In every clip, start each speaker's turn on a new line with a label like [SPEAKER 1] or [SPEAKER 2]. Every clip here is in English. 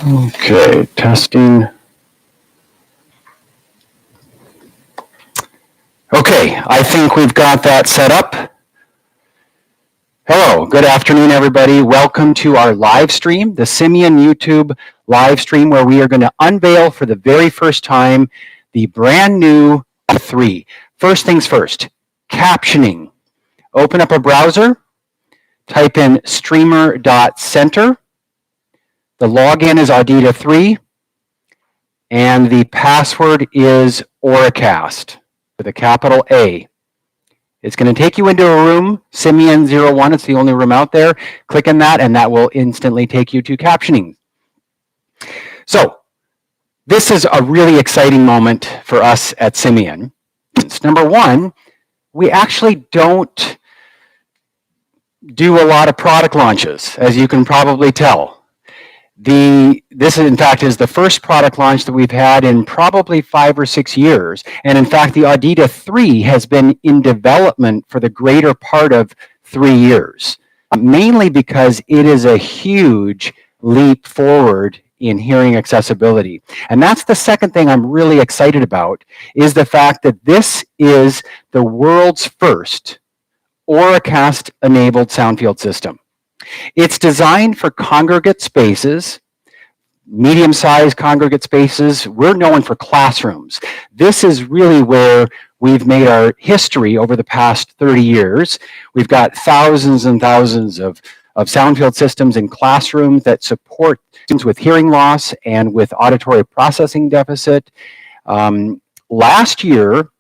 [SPEAKER 1] Okay, testing. Okay, I think we've got that set up. Hello, good afternoon, everybody. Welcome to our live stream, the Simeon YouTube live stream, where we are going to unveil for the very first time the brand new Audita 3. First things first, captioning. Open up a browser, type in streamer.center. The login is Audita 3, and the password is Auracast with a capital A. It's going to take you into a room, Simeon 01, it's the only room out there. Click on that, and that will instantly take you to captioning. So, this is a really exciting moment for us at Simeon. Number one, we actually don't do a lot of product launches, as you can probably tell. This, in fact, is the first product launch that we've had in probably 5 or 6 years. And in fact, the Audita 3 has been in development for the greater part of 3 years, mainly because it is a huge leap forward in hearing accessibility. And that's the second thing I'm really excited about, is the fact that this is the world's first Auracast-enabled soundfield system. It's designed for congregate spaces, medium-sized congregate spaces. We're known for classrooms. This is really where we've made our history over the past 30 years. We've got thousands and thousands of soundfield systems in classrooms that support students with hearing loss and with auditory processing deficit. Last year,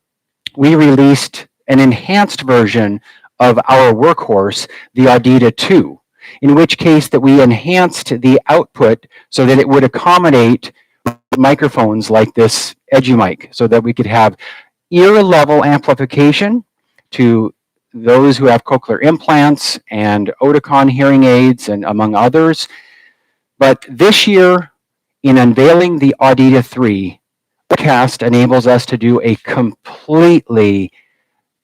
[SPEAKER 1] we released an enhanced version of our workhorse, the Audita II. In which case that we enhanced the output so that it would accommodate microphones like this EduMic, so that we could have ear level amplification to those who have cochlear implants and Oticon hearing aids, and among others. But this year, in unveiling the Audita 3, Auracast enables us to do a completely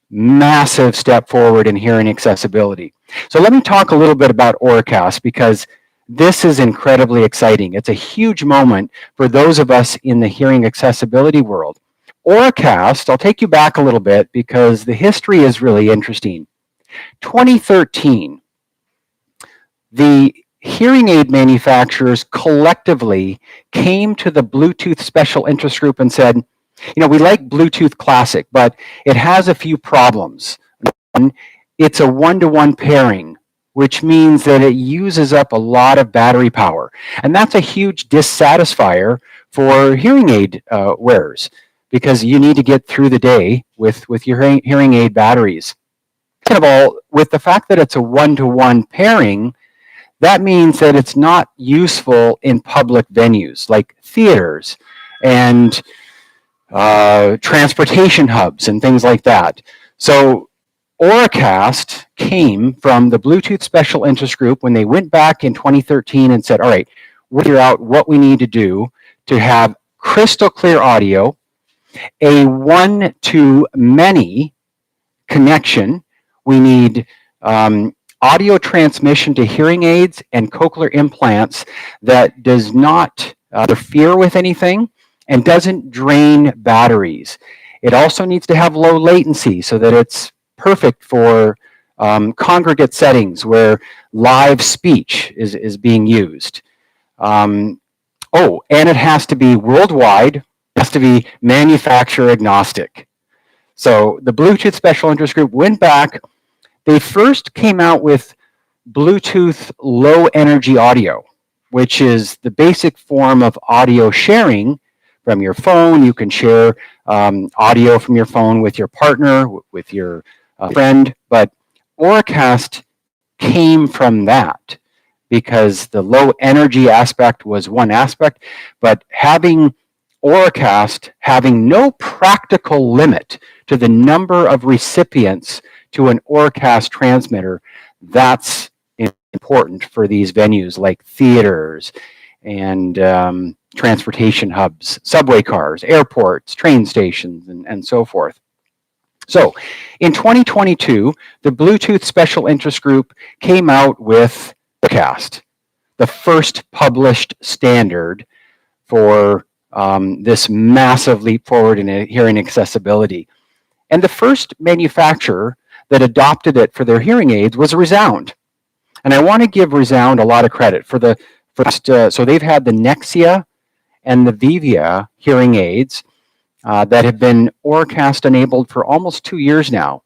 [SPEAKER 1] massive step forward in hearing accessibility. So let me talk a little bit about Auracast, because this is incredibly exciting. It's a huge moment for those of us in the hearing accessibility world. Auracast, I'll take you back a little bit because the history is really interesting. 2013, the hearing aid manufacturers collectively came to the Bluetooth Special Interest Group and said, you know, we like Bluetooth Classic, but it has a few problems. One, it's a one-to-one pairing, which means that it uses up a lot of battery power. And that's a huge dissatisfier for hearing aid wearers, because you need to get through the day with your hearing aid batteries. Second of all, with the fact that it's a one-to-one pairing, that means that it's not useful in public venues like theaters and transportation hubs and things like that. So Auracast came from the Bluetooth Special Interest Group when they went back in 2013 and said, all right, we'll figure out what we need to do to have crystal clear audio, a one-to-many connection. We need audio transmission to hearing aids and cochlear implants that does not interfere with anything and doesn't drain batteries. It also needs to have low latency so that it's perfect for congregate settings where live speech is being used. And it has to be worldwide, it has to be manufacturer agnostic. So the Bluetooth Special Interest Group went back. They first came out with Bluetooth low energy audio, which is the basic form of audio sharing from your phone. You can share audio from your phone with your partner, with your friend, but Auracast came from that because the low energy aspect was one aspect, but having Auracast having no practical limit to the number of recipients to an Auracast transmitter, that's important for these venues like theaters and transportation hubs, subway cars, airports, train stations, and so forth. So in 2022, the Bluetooth Special Interest Group came out with Auracast. the first published standard for this massive leap forward in hearing accessibility. And the first manufacturer that adopted it for their hearing aids was Resound. And I want to give Resound a lot of credit for the first, so they've had the Nexia and the Vivia hearing aids that have been Auracast-enabled for almost 2 years now.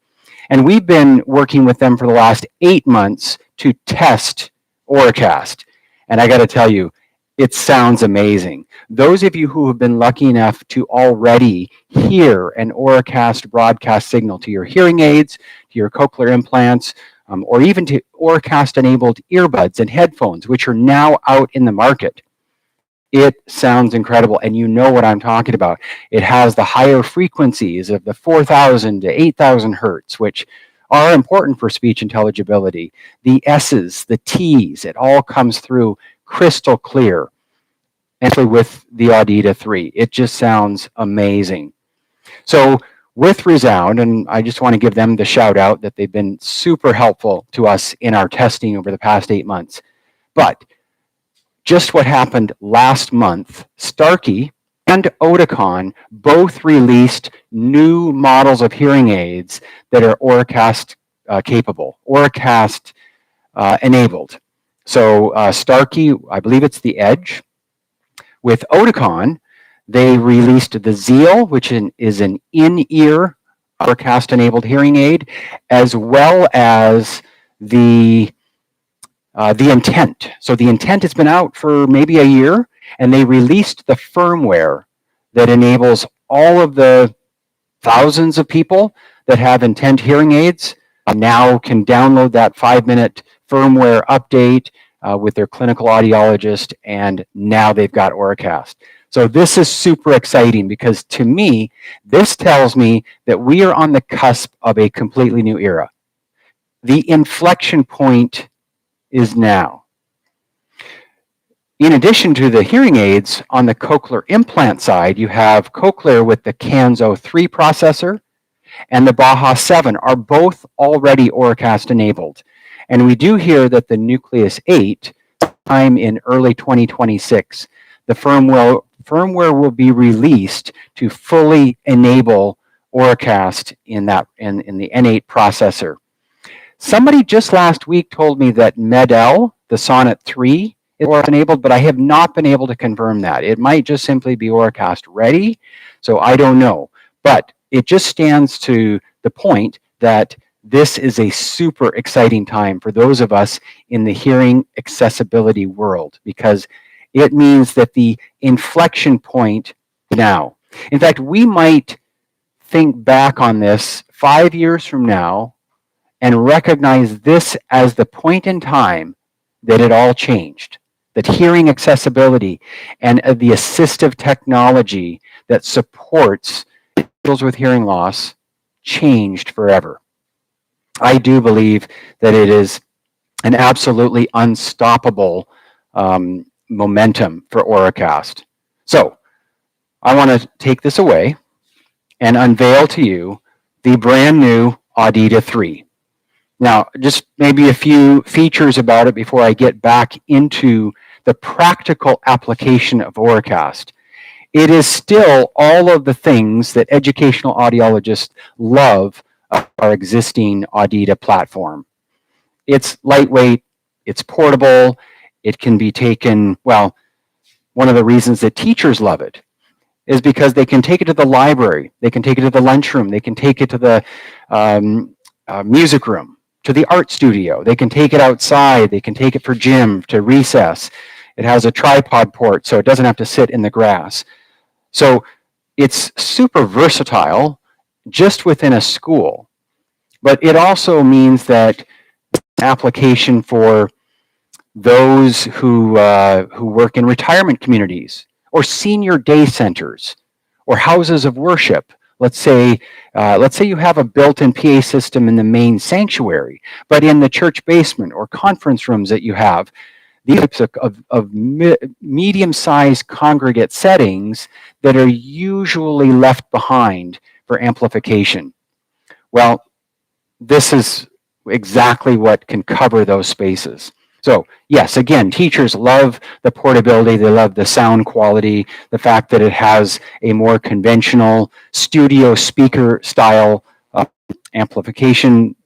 [SPEAKER 1] And we've been working with them for the last 8 months to test Auracast. And I got to tell you, it sounds amazing. Those of you who have been lucky enough to already hear an Auracast broadcast signal to your hearing aids, to your cochlear implants, or even to Auracast-enabled earbuds and headphones, which are now out in the market, it sounds incredible, and you know what I'm talking about. It has the higher frequencies of the 4,000 to 8,000 hertz, which are important for speech intelligibility. The S's, the T's, it all comes through crystal clear. And with the Audita III, it just sounds amazing. So with Resound, and I just want to give them the shout out that they've been super helpful to us in our testing over the past 8 months. But just what happened last month, Starkey and Oticon both released new models of hearing aids that are Auracast capable, Auracast enabled. So Starkey, I believe it's the Edge. With Oticon, they released the Zeal, which is an in-ear Auracast-enabled hearing aid, as well as the Intent. So the Intent has been out for maybe a year, and they released the firmware that enables all of the thousands of people that have Intent hearing aids now can download that 5-minute firmware update with their clinical audiologist, and now they've got Auracast. So this is super exciting because to me, this tells me that we are on the cusp of a completely new era. The inflection point is now. In addition to the hearing aids, on the cochlear implant side, you have Cochlear with the Kanso 3 processor and the Baja 7 are both already Auracast enabled. And we do hear that the Nucleus 8, sometime in early 2026, the firmware will be released to fully enable Auracast in the N8 processor. Somebody just last week told me that Medel, the Sonnet 3, is Auracast enabled, but I have not been able to confirm that. It might just simply be Auracast ready, so I don't know. But it just stands to the point that this is a super exciting time for those of us in the hearing accessibility world, because it means that the inflection point now. In fact, we might think back on this 5 years from now and recognize this as the point in time that it all changed, that hearing accessibility and the assistive technology that supports individuals with hearing loss changed forever. I do believe that it is an absolutely unstoppable momentum for Auracast. So I want to take this away and unveil to you the brand new Audita III. Now, just maybe a few features about it before I get back into the practical application of Auracast. It is still all of the things that educational audiologists love of our existing Audita platform. It's lightweight, it's portable, it can be taken, well, one of the reasons that teachers love it is because they can take it to the library, they can take it to the lunchroom, they can take it to the music room, to the art studio. They can take it outside. They can take it for gym, to recess. It has a tripod port, so it doesn't have to sit in the grass. So it's super versatile just within a school. But it also means that application for those who work in retirement communities or senior day centers or houses of worship. Let's say you have a built-in PA system in the main sanctuary, but in the church basement or conference rooms that you have, these types of medium-sized congregate settings that are usually left behind for amplification. Well, this is exactly what can cover those spaces. So yes, again, teachers love the portability, they love the sound quality, the fact that it has a more conventional studio speaker style amplification.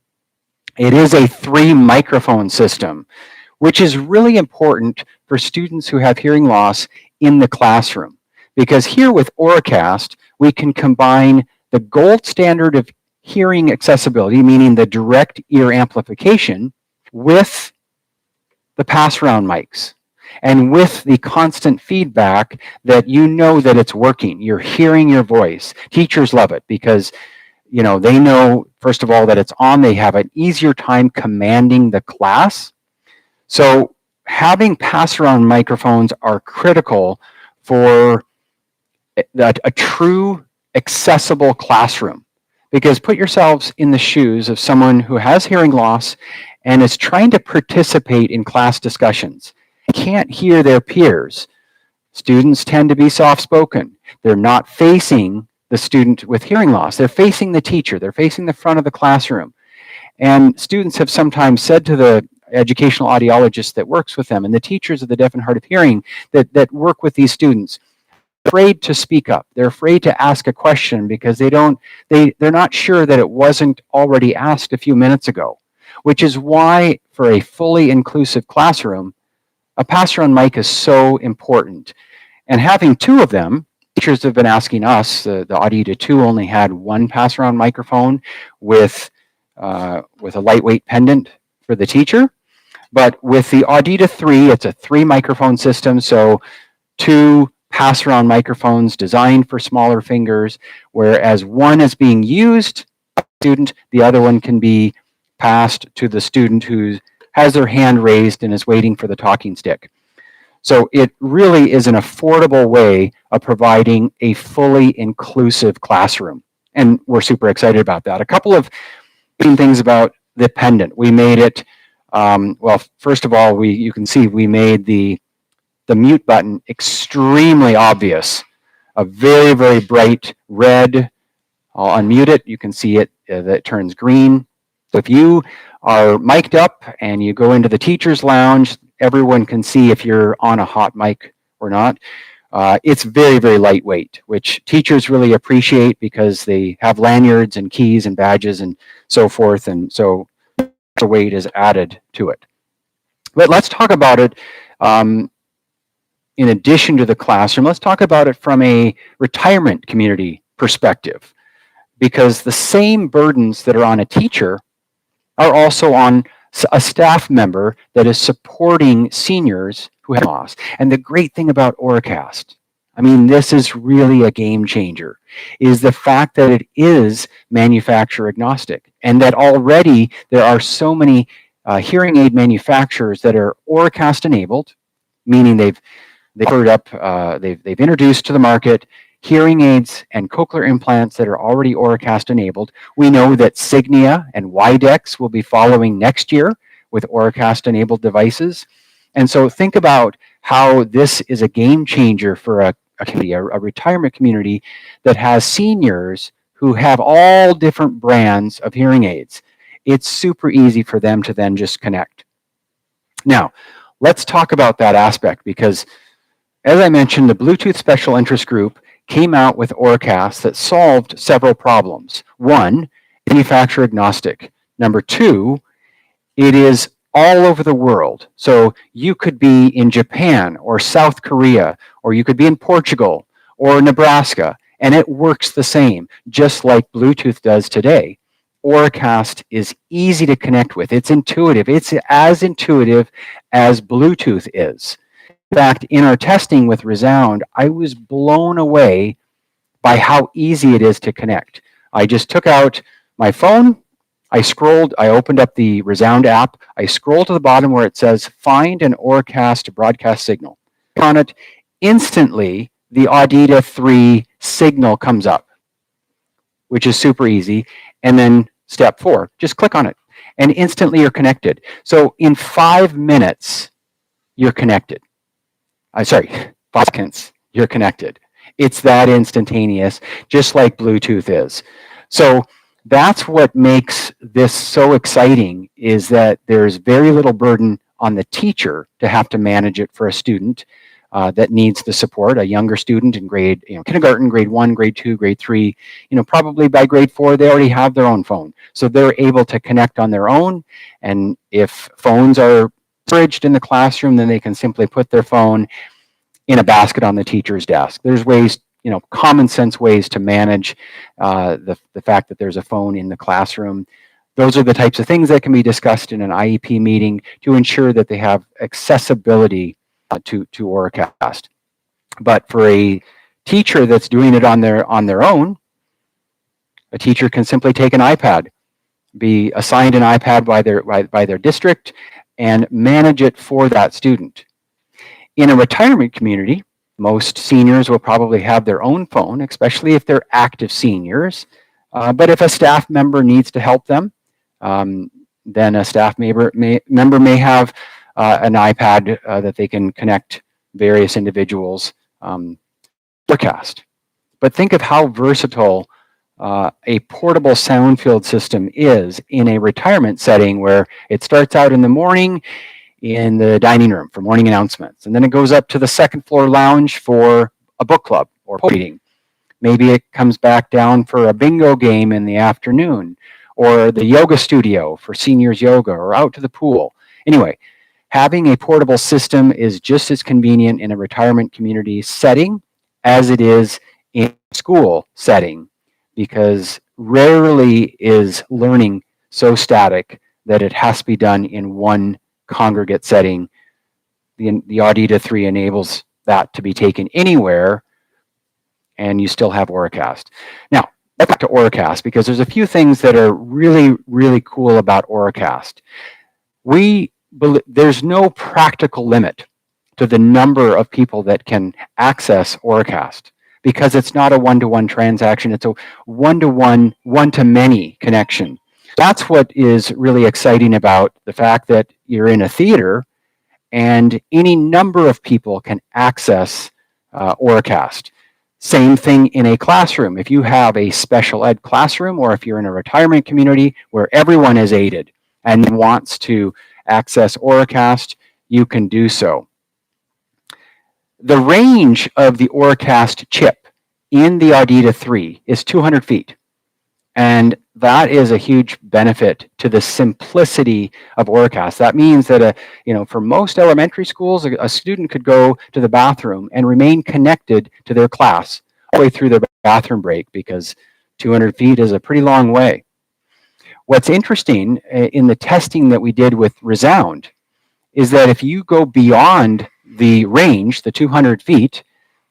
[SPEAKER 1] It is a 3 microphone system, which is really important for students who have hearing loss in the classroom. Because here with Auracast, we can combine the gold standard of hearing accessibility, meaning the direct ear amplification, with the pass-around mics and with the constant feedback that you know that it's working. You're hearing your voice. Teachers love it because they know, first of all, that it's on. They have an easier time commanding the class. So having pass-around microphones are critical for a true accessible classroom. Because put yourselves in the shoes of someone who has hearing loss and is trying to participate in class discussions. Can't hear their peers. Students tend to be soft-spoken. They're not facing the student with hearing loss. They're facing the teacher. They're facing the front of the classroom. And students have sometimes said to the educational audiologist that works with them and the teachers of the deaf and hard of hearing that work with these students, afraid to speak up. They're afraid to ask a question because they're not sure that it wasn't already asked a few minutes ago, which is why for a fully inclusive classroom, a pass-around mic is so important. And having 2 of them, teachers have been asking us, the Audita II only had 1 pass-around microphone with a lightweight pendant for the teacher. But with the Audita III, it's a 3 microphone system, so 2 pass-around microphones designed for smaller fingers, whereas one is being used by the student, the other one can be passed to the student who has their hand raised and is waiting for the talking stick. So it really is an affordable way of providing a fully inclusive classroom. And we're super excited about that. A couple of things about the pendant. We made it, well, first of all, you can see we made the mute button extremely obvious. A very, very bright red. I'll unmute it. You can see it, that it turns green. So if you are mic'd up and you go into the teacher's lounge, everyone can see if you're on a hot mic or not. It's very, very lightweight, which teachers really appreciate because they have lanyards and keys and badges and so forth, and so the weight is added to it. But let's talk about it in addition to the classroom. Let's talk about it from a retirement community perspective, because the same burdens that are on a teacher are also on a staff member that is supporting seniors who have loss. And the great thing about Auracast, I mean, this is really a game changer, is the fact that it is manufacturer agnostic, and that already there are so many hearing aid manufacturers that are Auracast-enabled, meaning they've introduced to the market hearing aids and cochlear implants that are already Auracast-enabled. We know that Signia and Widex will be following next year with Auracast-enabled devices. And so think about how this is a game changer for a retirement community that has seniors who have all different brands of hearing aids. It's super easy for them to then just connect. Now, let's talk about that aspect, because as I mentioned, the Bluetooth Special Interest Group came out with Auracast that solved several problems. 1, manufacturer agnostic. Number 2, it is all over the world. So you could be in Japan or South Korea, or you could be in Portugal or Nebraska, and it works the same, just like Bluetooth does today. Auracast is easy to connect with. It's intuitive. It's as intuitive as Bluetooth is. In fact, in our testing with Resound, I was blown away by how easy it is to connect. I just took out my phone, I opened up the Resound app, I scrolled to the bottom where it says, find an Auracast broadcast signal. Click on it, instantly the Audita III signal comes up, which is super easy. And then step 4, just click on it, and instantly you're connected. So in 5 minutes, you're connected. 5 seconds, you're connected. It's that instantaneous, just like Bluetooth is. So that's what makes this so exciting, is that there's very little burden on the teacher to have to manage it for a student that needs the support, a younger student in grade, kindergarten, grade 1, grade 2, grade 3, probably by grade 4, they already have their own phone. So they're able to connect on their own. And if phones are bridged in the classroom, then they can simply put their phone in a basket on the teacher's desk. There's ways, common sense ways to manage the fact that there's a phone in the classroom. Those are the types of things that can be discussed in an IEP meeting to ensure that they have accessibility to Auracast. But for a teacher that's doing it on their own, a teacher can simply take an iPad, be assigned an iPad by their district, and manage it for that student. In a retirement community, most seniors will probably have their own phone, especially if they're active seniors. But if a staff member needs to help them, then a staff member may have an iPad that they can connect various individuals Auracast. But think of how versatile a portable soundfield system is in a retirement setting, where it starts out in the morning in the dining room for morning announcements, and then it goes up to the second floor lounge for a book club or reading. Maybe it comes back down for a bingo game in the afternoon, or the yoga studio for seniors yoga, or out to the pool. Anyway, having a portable system is just as convenient in a retirement community setting as it is in a school setting, because rarely is learning so static that it has to be done in one congregate setting. The Audita III enables that to be taken anywhere, and you still have Auracast. Now, back to Auracast, because there's a few things that are really, really cool about Auracast. There's no practical limit to the number of people that can access Auracast, because it's not a one-to-one transaction. It's a one-to-one, one-to-many connection. That's what is really exciting about the fact that you're in a theater and any number of people can access Auracast. Same thing in a classroom. If you have a special ed classroom, or if you're in a retirement community where everyone is aided and wants to access Auracast, you can do so. The range of the Auracast chip in the Audita III is 200 feet. And that is a huge benefit to the simplicity of Auracast. That means that, for most elementary schools, a student could go to the bathroom and remain connected to their class all the way through their bathroom break, because 200 feet is a pretty long way. What's interesting in the testing that we did with Resound is that if you go beyond the range, the 200 feet,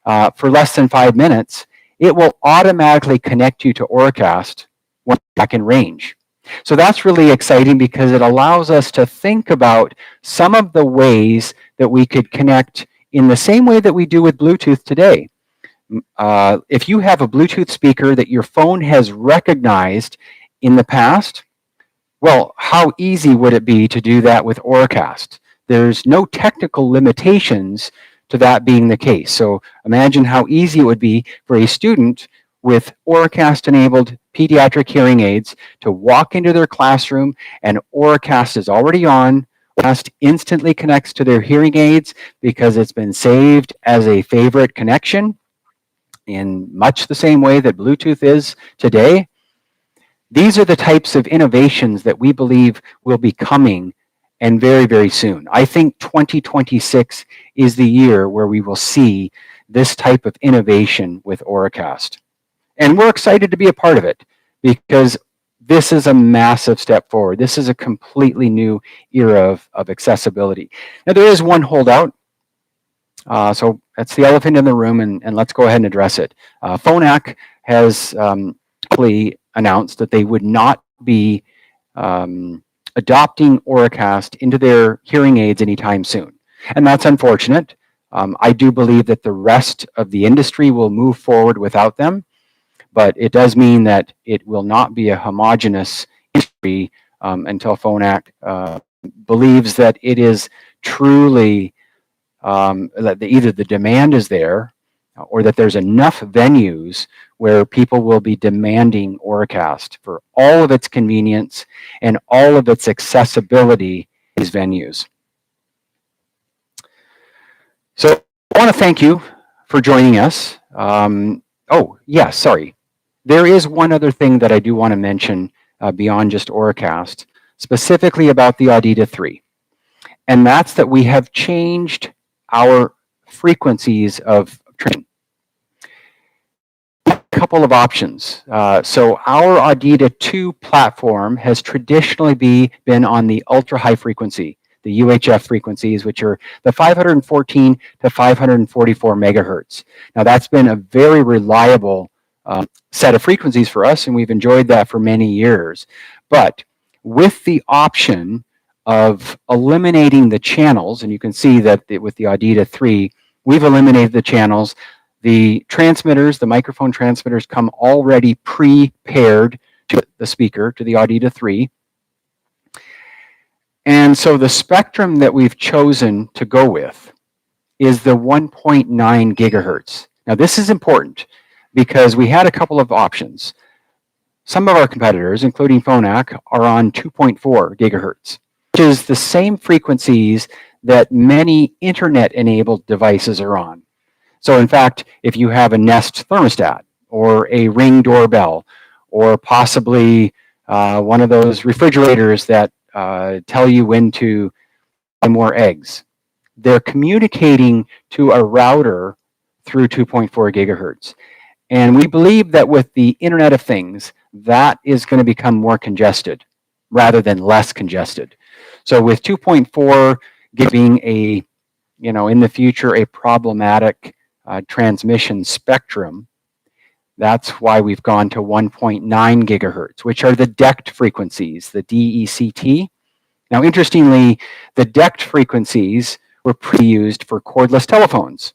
[SPEAKER 1] for less than 5 minutes, it will automatically connect you to Auracast when you're back in range. So that's really exciting, because it allows us to think about some of the ways that we could connect in the same way that we do with Bluetooth today. If you have a Bluetooth speaker that your phone has recognized in the past, well, how easy would it be to do that with Auracast? There's no technical limitations to that being the case. So imagine how easy it would be for a student with Auracast-enabled pediatric hearing aids to walk into their classroom, and Auracast is already on. Auracast instantly connects to their hearing aids because it's been saved as a favorite connection in much the same way that Bluetooth is today. These are the types of innovations that we believe will be coming, and very, very soon. I think 2026 is the year where we will see this type of innovation with Auracast. And we're excited to be a part of it, because this is a massive step forward. This is a completely new era of accessibility. Now, there is one holdout. So that's the elephant in the room, and let's go ahead and address it. Phonak has announced that they would not be adopting Auracast into their hearing aids anytime soon. And that's unfortunate. I do believe that the rest of the industry will move forward without them, but it does mean that it will not be a homogeneous industry until Phonak believes that it is truly, that either the demand is there, or that there's enough venues where people will be demanding Auracast for all of its convenience and all of its accessibility in these venues. So I want to thank you for joining us. Oh, yeah, sorry. There is one other thing that I do want to mention beyond just Auracast, specifically about the Audita III. And that's that we have changed our frequencies of training. A couple of options. So our Audita II platform has traditionally been on the ultra high frequency, the UHF frequencies, which are the 514 to 544 megahertz. Now that's been a very reliable set of frequencies for us, and we've enjoyed that for many years. But with the option of eliminating the channels, and you can see that with the Audita III, we've eliminated the channels. The transmitters, the microphone transmitters, come already pre-paired to the speaker, to the Audita III. And so the spectrum that we've chosen to go with is the 1.9 gigahertz. Now this is important because we had a couple of options. Some of our competitors, including Phonak, are on 2.4 gigahertz, which is the same frequencies that many internet-enabled devices are on. So in fact, if you have a Nest thermostat or a Ring doorbell or possibly one of those refrigerators that tell you when to buy more eggs, they're communicating to a router through 2.4 gigahertz. And we believe that with the Internet of Things, that is going to become more congested rather than less congested. So with 2.4 being a, in the future, a problematic transmission spectrum, that's why we've gone to 1.9 gigahertz, which are the DECT frequencies, the DECT. Now, interestingly, the DECT frequencies were pre-used for cordless telephones.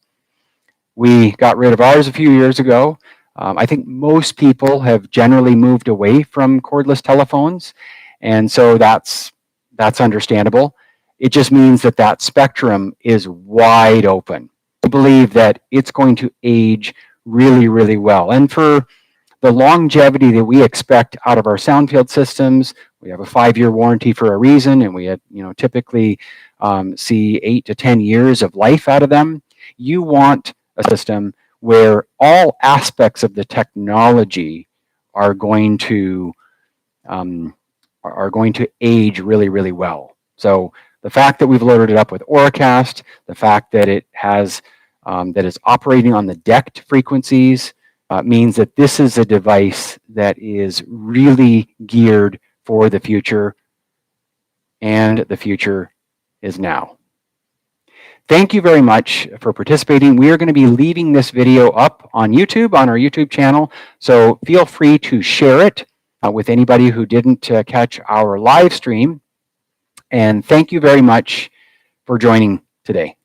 [SPEAKER 1] We got rid of ours a few years ago. I think most people have generally moved away from cordless telephones, and so that's understandable. It just means that that spectrum is wide open. I believe that it's going to age really, really well. And for the longevity that we expect out of our soundfield systems, we have a 5-year warranty for a reason, and we typically see 8 to 10 years of life out of them. You want a system where all aspects of the technology are going to age really, really well. So the fact that we've loaded it up with Auracast, the fact that it has that is operating on the DECT frequencies means that this is a device that is really geared for the future, and the future is now. Thank you very much for participating. We are going to be leaving this video up on YouTube, on our YouTube channel, so feel free to share it with anybody who didn't catch our live stream. And thank you very much for joining today.